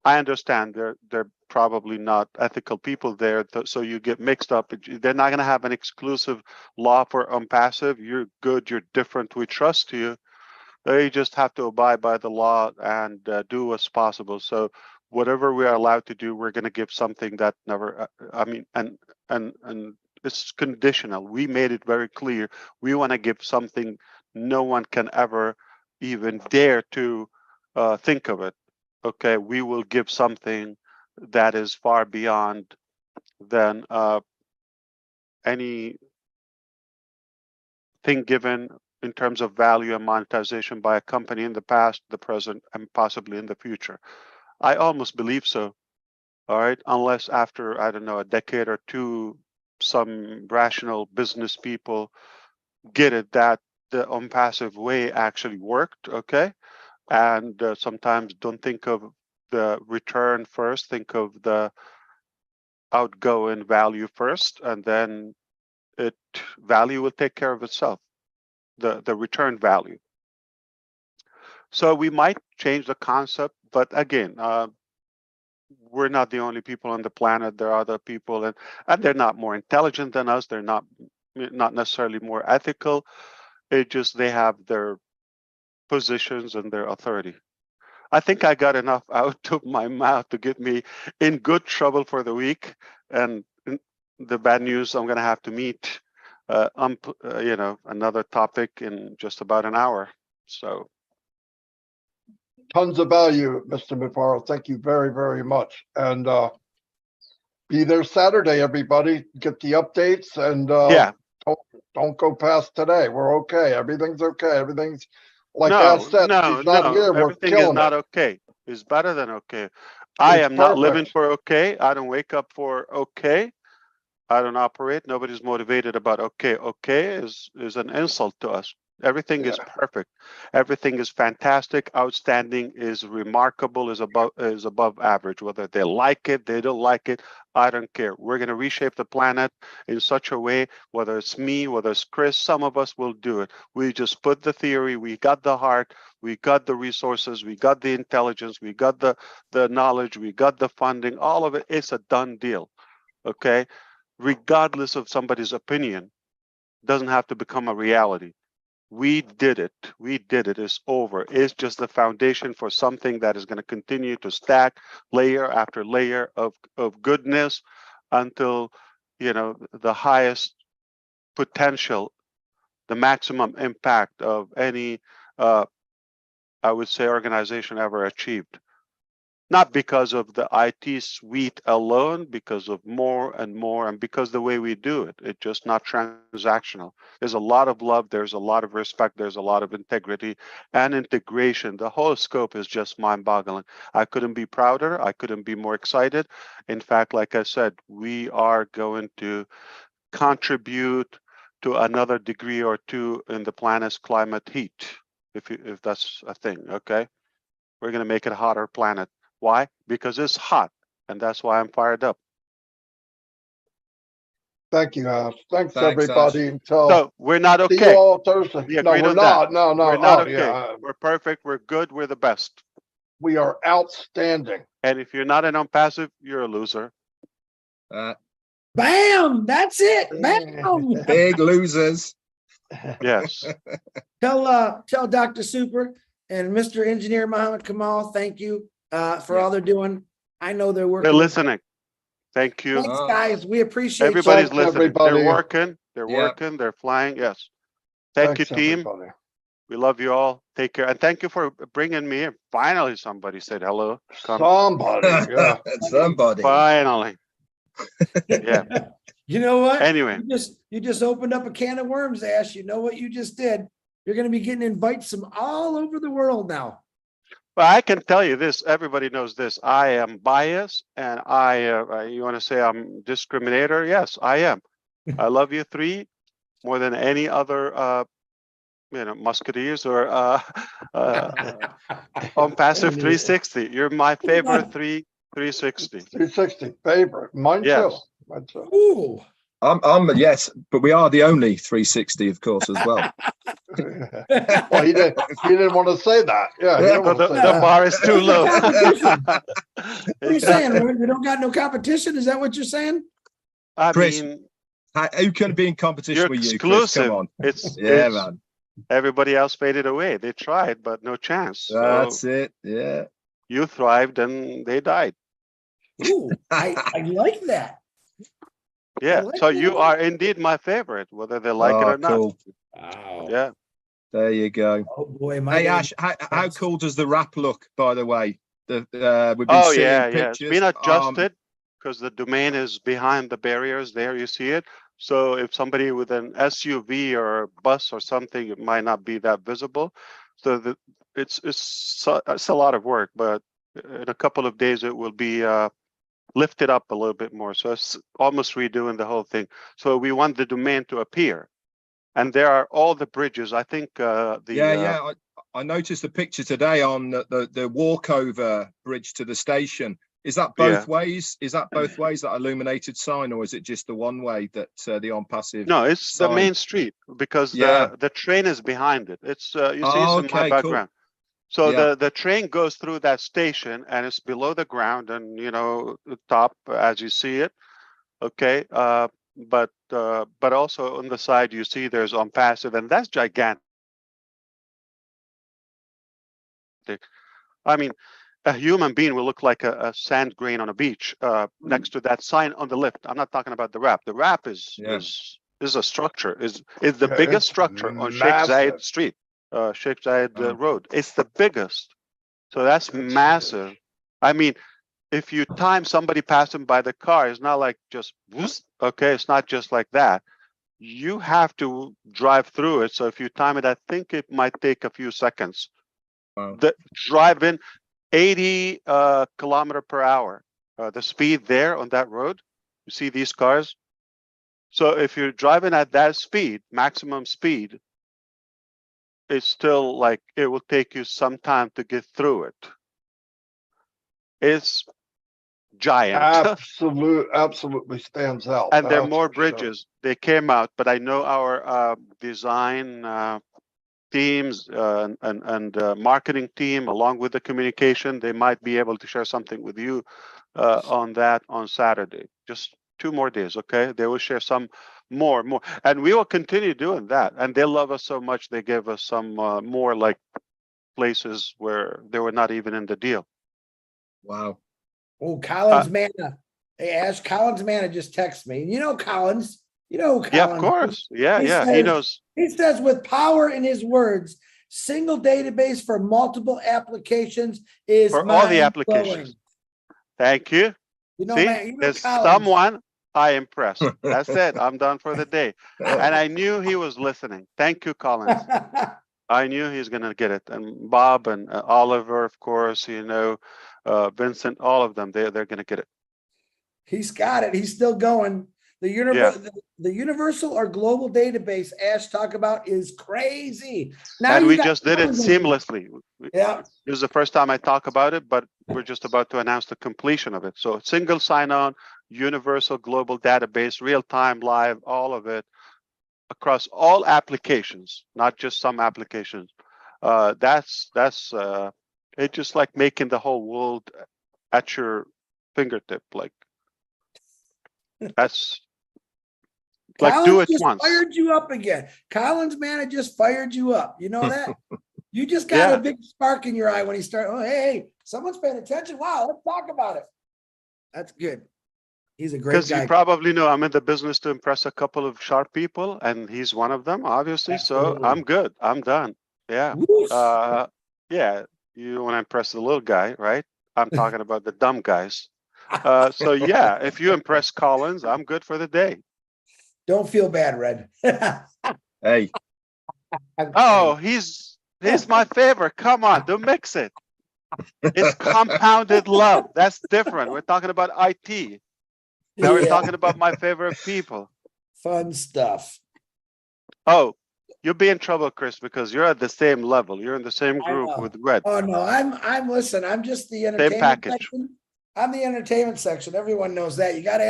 understand they're probably not ethical people there, so you get mixed up. They're not going to have an exclusive law for unpassive. You're good. You're different. We trust you. They just have to abide by the law and do what's possible. So whatever we are allowed to do, we're going to give something that never. I mean, and it's conditional. We made it very clear. We want to give something no one can ever even dare to think of it. Okay, we will give something that is far beyond than anything given in terms of value and monetization by a company in the past, the present, and possibly in the future. I almost believe so. All right, unless after, I don't know, a decade or two, some rational business people get it that the unpassive way actually worked, okay? And sometimes don't think of the return first, think of the outgoing value first, and then it value will take care of itself, the return value. So we might change the concept, but again, we're not the only people on the planet. There are other people, and they're not more intelligent than us. They're not necessarily more ethical. It just they have their positions and their authority. I think I got enough out of my mouth to get me in good trouble for the week. And the bad news, I'm going to have to meet, another topic in just about an hour. So Tons of value, Mr. Mifaro. Thank you very, very much. And be there Saturday, everybody. Get the updates and yeah, don't go past today. We're okay. Everything's okay. Everything's like no, Ash said. no, He's not no. here. We're Everything is killing not it. okay. It's better than okay. I It's am not living perfect. for okay. I don't wake up for okay. I don't operate. Nobody's motivated about okay. Okay is an insult to us. Everything is Yeah. perfect. Everything is fantastic, outstanding, is remarkable, is above average. Whether they like it, they don't like it, I don't care. We're going to reshape the planet in such a way, whether it's me, whether it's Chris, some of us will do it. We just put the theory, we got the heart, we got the resources, we got the intelligence, we got the knowledge, we got the funding, all of it. It's a done deal. Okay? Regardless of somebody's opinion, doesn't have to become a reality. We did it. We did it. It's over. It's just the foundation for something that is going to continue to stack layer after layer of goodness until, the highest potential, the maximum impact of any, I would say, organization ever achieved. Not because of the IT suite alone, because of more and more, and because the way we do it, it's just not transactional. There's a lot of love, there's a lot of respect, there's a lot of integrity and integration. The whole scope is just mind-boggling. I couldn't be prouder. I couldn't be more excited. In fact, like I said, we are going to contribute to another degree or two in the planet's climate heat, if that's a thing, okay? We're going to make it a hotter planet. Why? Because it's hot, and that's why I'm fired up. Thank you, Ash. Thanks, Thanks, everybody. Until So we're not see you okay. all Thursday. We No, agreed we're on that. not. No, no. We're not Oh, okay. yeah. We're perfect. We're good. We're the best. We are outstanding. And if you're not an unpassive, you're a loser. Bam! That's it. Bam! Big losers. Yes. Tell Dr. Super and Mr. Engineer Muhammad Kamal, thank you for all they're doing. I know they're working. They're listening. Thank you. Thanks, guys. We appreciate Everybody's Thanks, listening. everybody. They're working. They're Yeah. working. They're flying. Yes. Thank Thanks, you, team. everybody. We love you all. Take care. And thank you for bringing me in. Finally, somebody said hello. Come. Somebody, yeah. Somebody. Finally. Yeah. You know what? Anyway. You just opened up a can of worms, Ash. You know what you just did? You're going to be getting invites from all over the world now. Well, I can tell you this. Everybody knows this. I am biased, and you want to say I'm discriminator? Yes, I am. I love you three more than any other, musketeers or on passive 360. You're my favorite 360. 360 favorite. Mine too. Yes. Mine too. Ooh. I'm yes, but we are the only 360, of course, as well. Well, he didn't want to say that. Yeah, he didn't But want to say the that. bar is too low. What are you saying? Exactly. We don't got no competition? Is that what you're saying? I Chris, mean, Who can be in competition you're with you, Chris? exclusive. Come on. It's Man. everybody else faded away. They tried, but no chance. So That's it. Yeah. you thrived and they died. Ooh, I like that. Yeah. like So that. you are indeed my favorite, whether they like it or not. Cool. Wow. Yeah. There you go. Oh boy, Hey Ash, how cool does the wrap look, by the way? We've been seeing It's pictures. been adjusted because the domain is behind the barriers there. You see it. So if somebody with an SUV or a bus or something, it might not be that visible. So it's a lot of work, but in a couple of days, it will be lifted up a little bit more. So it's almost redoing the whole thing. So we want the domain to appear. And there are all the bridges. I think I noticed the picture today on the walkover bridge to the station. Is that both ways? Is that both ways, that illuminated sign, or is it just the one way that the on passive? No, it's sign? the main street, because the train is behind it. It's you see it's in my background. Cool. So the train goes through that station and it's below the ground, and the top as you see it. Okay. But also on the side you see there's on passive, and that's gigantic. I mean, a human being will look like a sand grain on a beach next to that sign on the lift. I'm not talking about the wrap. The wrap is a structure. Is the biggest structure on Sheikh Zayed Street, Sheikh Zayed Road. It's the biggest. So that's massive. I mean, if you time somebody passing by the car, it's not like just whoosh, okay. It's not just like that. You have to drive through it. So if you time it, I think it might take a few seconds. Wow. The driving 80 kilometer per hour, the speed there on that road. You see these cars. So if you're driving at that speed, maximum speed, it's still like it will take you some time to get through it. It's giant. Absolutely stands out. And there are more bridges. They came out, but I know our design teams and marketing team, along with the communication, they might be able to share something with you on that on Saturday. Just 2 more days, okay? They will share some more, and we will continue doing that. And they love us so much, they give us some more like places where they were not even in the deal. Wow. Oh, Collins Manna. Hey, Ash, Collins Manna just texted me. You know Collins. You know Collins. Yeah, of course. Yeah, he knows. He says, with power in his words, single database for multiple applications is for all the applications. Thank you. You know, see, man, you know there's Collins. someone I impressed. That's it. I'm done for the day. And I knew he was listening. Thank you, Collins. I knew he's going to get it. And Bob and Oliver, of course, Vincent, all of them, they're going to get it. He's got it. He's still going. The universal or global database Ash talk about is crazy. Now and we just did it seamlessly. Yeah. This is the first time I talk about it, but we're just about to announce the completion of it. So single sign-on, universal global database, real-time, live, all of it across all applications, not just some applications. That's it's just like making the whole world at your fingertip. Like that's like Collins do it just once. Fired you up again. Collins, man, it just fired you up. You know that? You just got a big spark in your eye when he started. Oh, hey, someone's paying attention. Wow, let's talk about it. That's good. He's a great guy. Because you probably know I'm in the business to impress a couple of sharp people, and he's one of them, obviously. Absolutely. So I'm good. I'm done. Yeah. Yeah. You want to impress the little guy, right? I'm talking about the dumb guys. So yeah, if you impress Collins, I'm good for the day. Don't feel bad, Red. Hey. Oh, he's my favorite. Come on, don't mix it. It's compounded love. That's different. We're talking about IT. Now we're talking about my favorite people. Fun stuff. Oh, you'll be in trouble, Chris, because you're at the same level. You're in the same group with Red. Oh no, I'm just the entertainment section. I'm the entertainment section. Everyone knows that. You gotta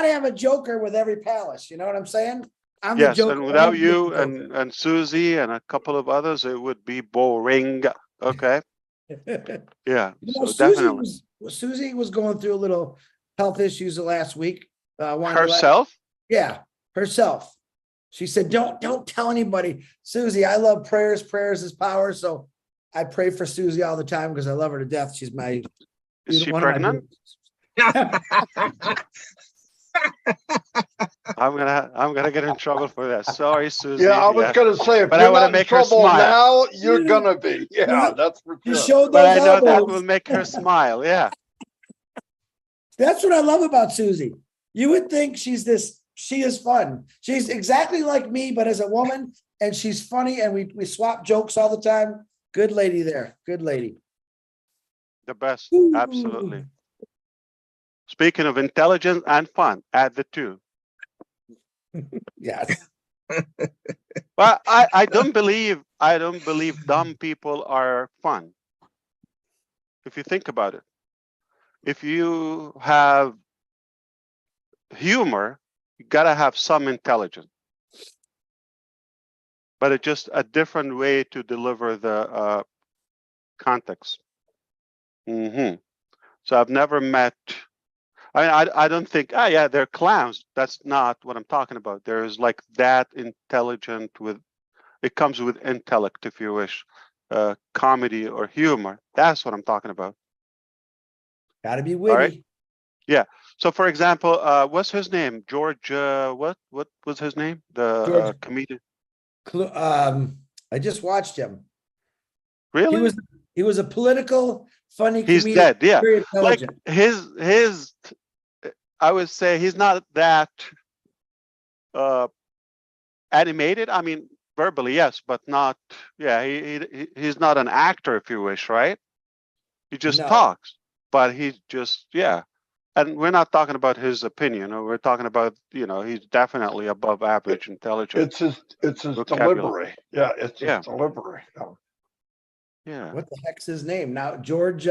have a joker with every palace. You know what I'm saying? I'm the joker. And without you and Susie and a couple of others, it would be boring. Okay. Yeah. So definitely. Susie was going through a little health issues last week. Herself? Herself. She said, don't tell anybody. Susie, I love prayers. Prayers is power. So I pray for Susie all the time because I love her to death. She's my. Is she pregnant? I'm gonna get in trouble for that. Sorry, Susie. Yeah, I was gonna say, if but you're I want to not in make her trouble smile. now, you're gonna be. Yeah, that's for You sure. showed But those I know elbows. that will make her smile. Yeah. That's what I love about Susie. You would think she is fun. She's exactly like me, but as a woman, and she's funny, and we swap jokes all the time. Good lady there. Good lady. The best, Ooh. absolutely. Speaking of intelligence and fun, add the two. Yes. Well, I don't believe dumb people are fun. If you think about it, if you have humor, you gotta have some intelligence, but it's just a different way to deliver the context. So I've never met. I mean, I don't think. Ah, yeah, they're clowns. That's not what I'm talking about. There's like that intelligent with. It comes with intellect, if you wish, comedy or humor. That's what I'm talking about. Gotta be All right. witty. Yeah. So, for example, what's his name? George. What was his name? The George. comedian. I just watched him. Really? He was a political, funny He's comedian. dead. Yeah. Very Like intelligent. his. I would say he's not that animated. I mean, verbally, yes, but not. Yeah, he's not an actor, if you wish, right? He just No. talks, but he's just yeah. And we're not talking about his opinion, or we're talking about he's definitely above average intelligence. It's his Vocabulary. delivery. Yeah, it's his Yeah. delivery. Yeah. What the heck's his name now? George.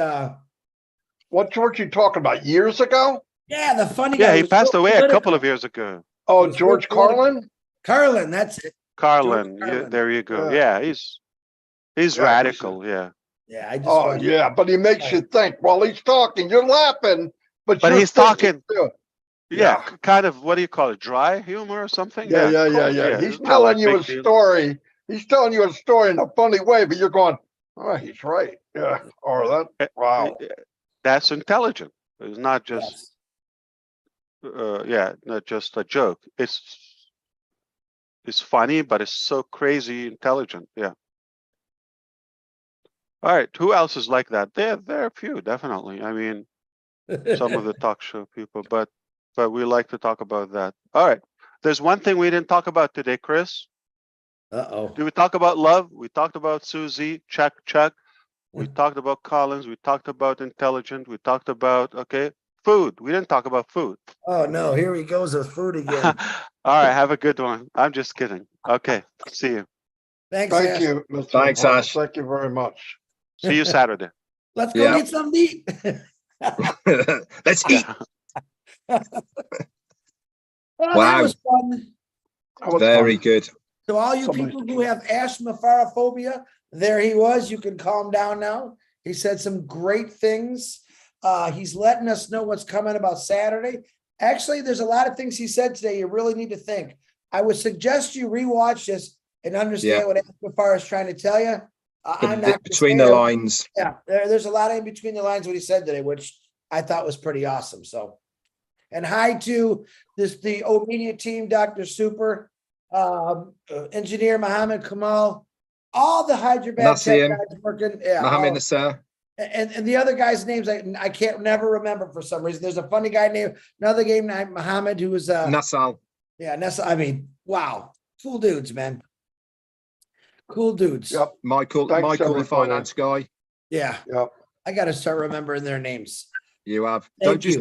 What George you talking about? Years ago? Yeah, the funny Yeah, guy. he was passed real away a couple political. of years ago. Oh, was George real political. Carlin? Carlin, that's it. Carlin. Yeah, Carlin. there you go. Yeah. Yeah, he's Yeah, radical. Yeah. Yeah, I just Oh, watched. yeah, but he makes you think while he's talking. You're laughing, but But you're he's thinking talking. too. Yeah, Yeah. kind of. What do you call it? Dry humor or something? Yeah. Of course, He's it's not telling like you a big deal. story. He's telling you a story in a funny way, but you're going, oh, he's right. Yeah. Or that. Wow. That's intelligent. It's not just Yes. not just a joke. It's funny, but it's so crazy intelligent. Yeah. All right. Who else is like that? There are a few, definitely. I mean, some of the talk show people, but we like to talk about that. All right. There's one thing we didn't talk about today, Chris. Uh-oh. Did we talk about love? We talked about Susie. Check. We talked about Collins. We talked about intelligent. We talked about food. We didn't talk about food. Oh no, here he goes with food again. All right. Have a good one. I'm just kidding. Okay. See you. Thanks, Thank Ash. you, Mr. Thanks, Navarro. Ash. Thank you very much. See you Saturday. Let's go Yeah. get something to eat. Let's eat. Well, that was fun. That was Very fun. good. So all you Somebody- people who have asthmapharophobia, there he was. You can calm down now. He said some great things. He's letting us know what's coming about Saturday. Actually, there's a lot of things he said today you really need to think. I would suggest you rewatch this and understand what Asthmaphar is trying to tell you. I'm not Between the lines. Yeah, there's a lot in between the lines what he said today, which I thought was pretty awesome. So, and hi to the O Media team, Dr. Super, engineer Mohammed Kamal, all the Hyderabad tech guys working. Yeah, Mohammed Nasser. and the other guys' names I can't never remember for some reason. There's a funny guy named another game named Mohammed who was Nassal. yeah, Nessa. I mean, wow, cool dudes, man. Cool dudes. Yep. Michael, Thanks, the everybody. finance guy. Yeah. Yep. I got to start remembering their names. You have. Thank you.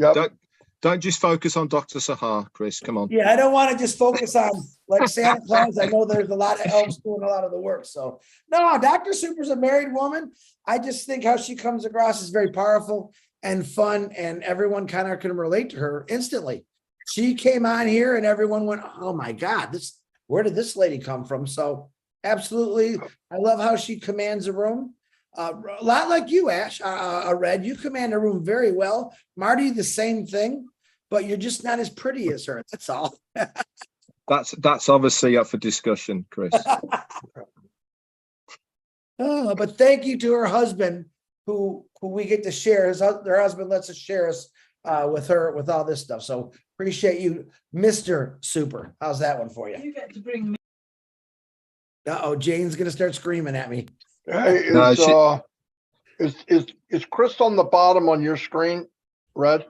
Don't just focus on Dr. Sahar, Chris. Come on. Yeah, I don't want to just focus on like Santa Claus. I know there's a lot of elves doing a lot of the work. So no, Dr. Super's a married woman. I just think how she comes across is very powerful and fun, and everyone kind of can relate to her instantly. She came on here and everyone went, "Oh my God, where did this lady come from?" So absolutely, I love how she commands a room. A lot like you, Ash, Red, you command a room very well. Marty, the same thing, but you're just not as pretty as her. That's all. That's obviously up for discussion, Chris. Oh, but thank you to her husband, who we get to share. Their husband lets us share us with her with all this stuff. So appreciate you, Mr. Super. How's that one for you? You get to bring me. Uh-oh, Jane's gonna start screaming at me. Hey, is Chris on the bottom on your screen, Red?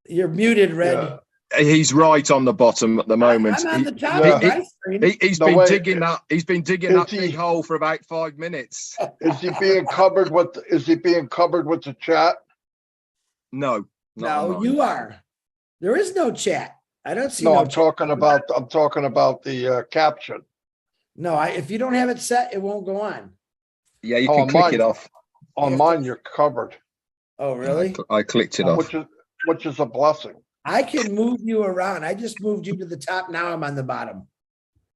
You're muted, Red. Yeah. He's right on the bottom at the moment. I'm on the top Yeah. of my screen. He's No, been wait, digging that. He's been digging is that he- big hole for about 5 minutes. Is he being covered with, is he being covered with the chat? No, not on No, mine. you are. There is no chat. I don't see No, no I'm chat. talking about the caption. No, if you don't have it set, it won't go on. Yeah, you Oh, can click mine. it off. On If mine, the- you're covered, Oh, really? I clicked it off. which is a blessing. I can move you around. I just moved you to the top. Now I'm on the bottom.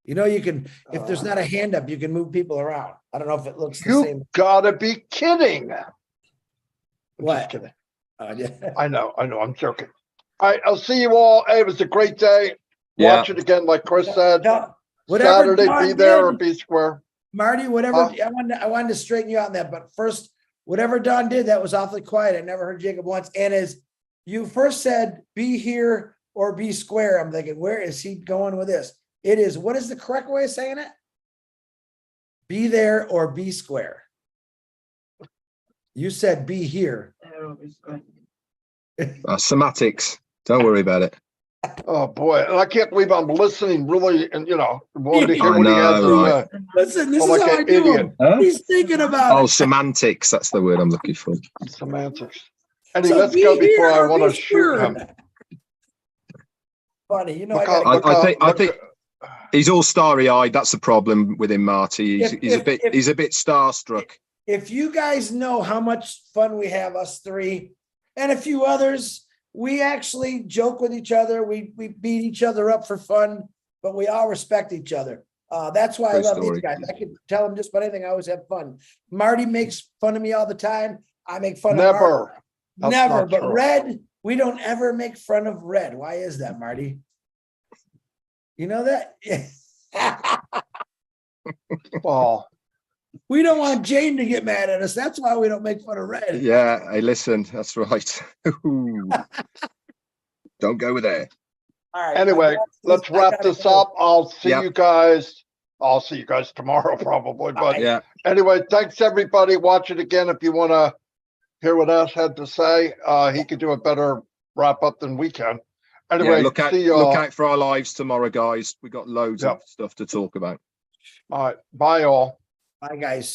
You know, you can, if there's not a hand up, you can move people around. I don't know if it looks the You same. gotta be kidding. I'm What? just kidding. Yeah. I know, I'm joking. All right, I'll see you all. Hey, it was a great day. Yeah. Watch it again, like Chris said. No, whatever Saturday, Dawn be there or did, be square. Marty, whatever, Huh? I wanted to straighten you out on that, but first, whatever Don did, that was awfully quiet. I never heard Jacob once. And as you first said, be here or be square, I'm thinking, where is he going with this? It is, what is the correct way of saying it? Be there or be square. You said be here. Semantics. Don't worry about it. Oh, boy. And I can't believe I'm listening really, and wanting to hear I what he has know, to right? say. Listen, this I'm is like how I an do idiot. him. Huh? He's thinking about Oh, it. semantics. That's the word I'm looking for. Semantics. Eddie, So let's be go before here I or want be to shoot him. square. Funny, you know, Look I out, gotta look I out, think- I look think- He's all starry-eyed. That's the problem with him, Marty. He's a bit starstruck. if you guys know how much fun we have, us three and a few others, we actually joke with each other. We beat each other up for fun, but we all respect each other. That's why I True love story. these guys. I can tell them just about anything. I always have fun. Marty makes fun of me all the time. I make fun of Marty. Never. That's Never. not But true. Red, we don't ever make fun of Red. Why is that, Marty? You know that? Well, We don't want Jane to get mad at us. That's why we don't make fun of Red. Yeah, hey, listen, that's right. Don't go there. All right. anyway, let's wrap this up. I'll see Yep. you guys. I'll see you guys tomorrow probably, but Yeah, anyway, thanks everybody. Watch it again if you want to hear what Ash had to say. He could do a better wrap up than we can. Anyway, yeah. Look see y'all. out for our lives tomorrow, guys. We got loads Yep. of stuff to talk about. All right, bye all. Bye, guys.